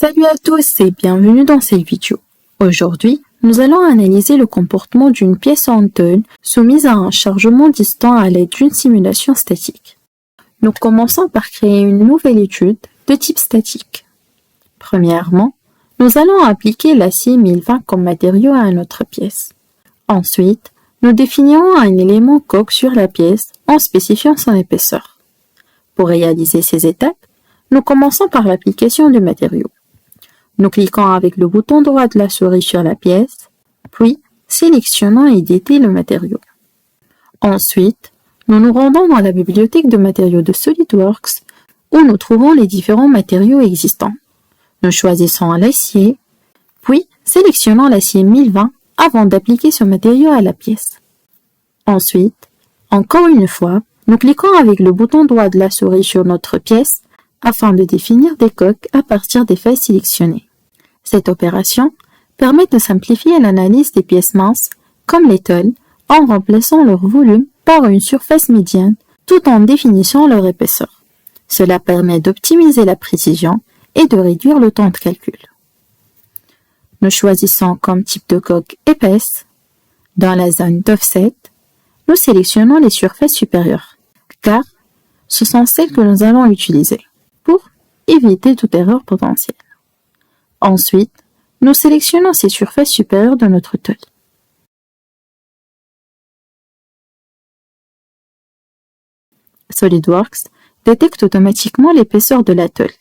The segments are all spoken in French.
Salut à tous et bienvenue dans cette vidéo. Aujourd'hui, nous allons analyser le comportement d'une pièce en tôle soumise à un chargement distant à l'aide d'une simulation statique. Nous commençons par créer une nouvelle étude de type statique. Premièrement, nous allons appliquer l'acier 1020 comme matériau à notre pièce. Ensuite, nous définirons un élément coque sur la pièce en spécifiant son épaisseur. Pour réaliser ces étapes, nous commençons par l'application du matériau. Nous cliquons avec le bouton droit de la souris sur la pièce, puis sélectionnons et éditer le matériau. Ensuite, nous nous rendons dans la bibliothèque de matériaux de SolidWorks où nous trouvons les différents matériaux existants. Nous choisissons l'acier, puis sélectionnons l'acier 1020 avant d'appliquer ce matériau à la pièce. Ensuite, encore une fois, nous cliquons avec le bouton droit de la souris sur notre pièce afin de définir des coques à partir des faces sélectionnées. Cette opération permet de simplifier l'analyse des pièces minces, comme les tôles, en remplaçant leur volume par une surface médiane, tout en définissant leur épaisseur. Cela permet d'optimiser la précision et de réduire le temps de calcul. Nous choisissons comme type de coque épaisse. Dans la zone d'offset, nous sélectionnons les surfaces supérieures, car ce sont celles que nous allons utiliser pour éviter toute erreur potentielle. Ensuite, nous sélectionnons ces surfaces supérieures de notre tôle. SolidWorks détecte automatiquement l'épaisseur de la tôle.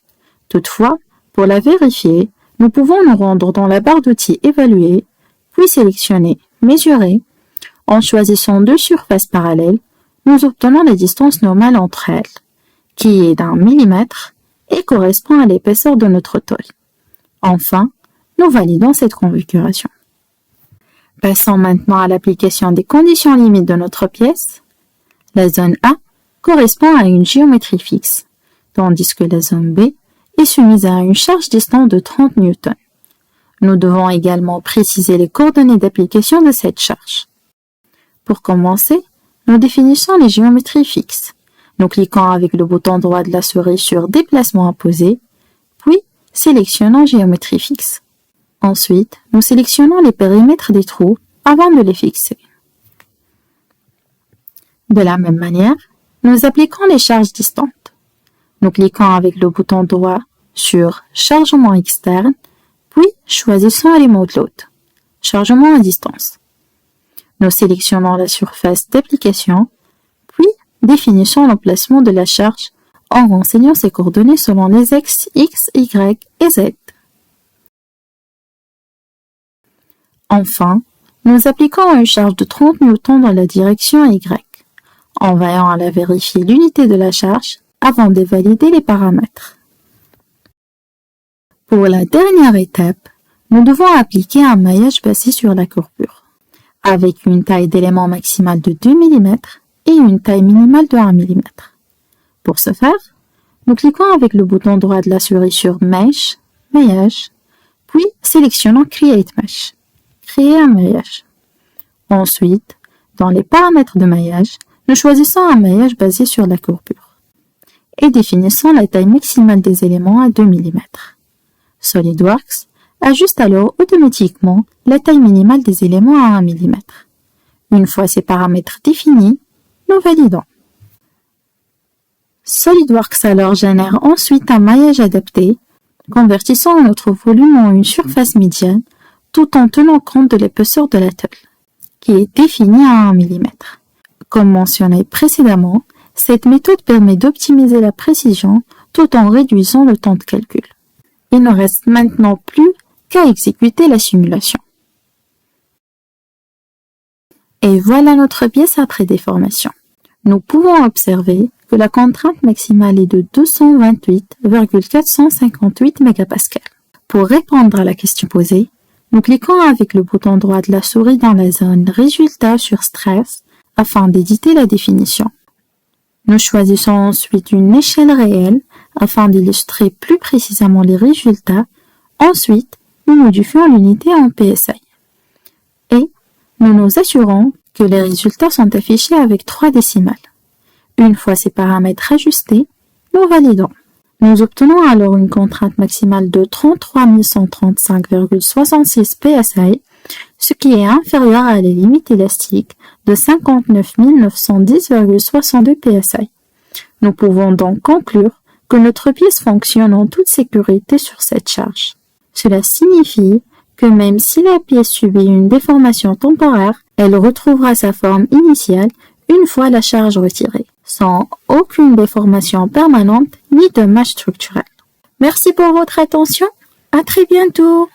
Toutefois, pour la vérifier, nous pouvons nous rendre dans la barre d'outils Évaluer, puis sélectionner Mesurer. En choisissant deux surfaces parallèles, nous obtenons la distance normale entre elles, qui est d'1 mm et correspond à l'épaisseur de notre tôle. Enfin, nous validons cette configuration. Passons maintenant à l'application des conditions limites de notre pièce. La zone A correspond à une géométrie fixe, tandis que la zone B est soumise à une charge distante de 30 newtons. Nous devons également préciser les coordonnées d'application de cette charge. Pour commencer, nous définissons les géométries fixes. Nous cliquons avec le bouton droit de la souris sur Déplacement imposé, puis sélectionnons Géométrie fixe. Ensuite, nous sélectionnons les périmètres des trous avant de les fixer. De la même manière, nous appliquons les charges distantes. Nous cliquons avec le bouton droit sur Chargement externe, puis choisissons Remote Load, chargement à distance. Nous sélectionnons la surface d'application, puis définissons l'emplacement de la charge en renseignant ses coordonnées selon les axes X, Y et Z. Enfin, nous appliquons une charge de 30 newtons dans la direction Y, en veillant à la vérifier l'unité de la charge avant de valider les paramètres. Pour la dernière étape, nous devons appliquer un maillage basé sur la courbure, avec une taille d'élément maximale de 2 mm et une taille minimale de 1 mm. Pour ce faire, nous cliquons avec le bouton droit de la souris sur Mesh, Maillage, puis sélectionnons Create Mesh, Créer un maillage. Ensuite, dans les paramètres de maillage, nous choisissons un maillage basé sur la courbure et définissons la taille maximale des éléments à 2 mm. SolidWorks ajuste alors automatiquement la taille minimale des éléments à 1 mm. Une fois ces paramètres définis, nous validons. SolidWorks alors génère ensuite un maillage adapté, convertissant notre volume en une surface médiane tout en tenant compte de l'épaisseur de la tôle, qui est définie à 1 mm. Comme mentionné précédemment, cette méthode permet d'optimiser la précision tout en réduisant le temps de calcul. Il ne reste maintenant plus qu'à exécuter la simulation. Et voilà notre pièce après déformation. Nous pouvons observer que la contrainte maximale est de 228,458 MPa. Pour répondre à la question posée, nous cliquons avec le bouton droit de la souris dans la zone Résultats sur Stress afin d'éditer la définition. Nous choisissons ensuite une échelle réelle afin d'illustrer plus précisément les résultats. Ensuite, nous modifions l'unité en PSI. Et nous nous assurons que les résultats sont affichés avec 3 décimales. Une fois ces paramètres ajustés, nous validons. Nous obtenons alors une contrainte maximale de 33 135,66 PSI, ce qui est inférieur à la limite élastique de 59 910,62 PSI. Nous pouvons donc conclure que notre pièce fonctionne en toute sécurité sur cette charge. Cela signifie que même si la pièce subit une déformation temporaire, elle retrouvera sa forme initiale une fois la charge retirée, sans aucune déformation permanente ni dommage structurel. Merci pour votre attention. À très bientôt.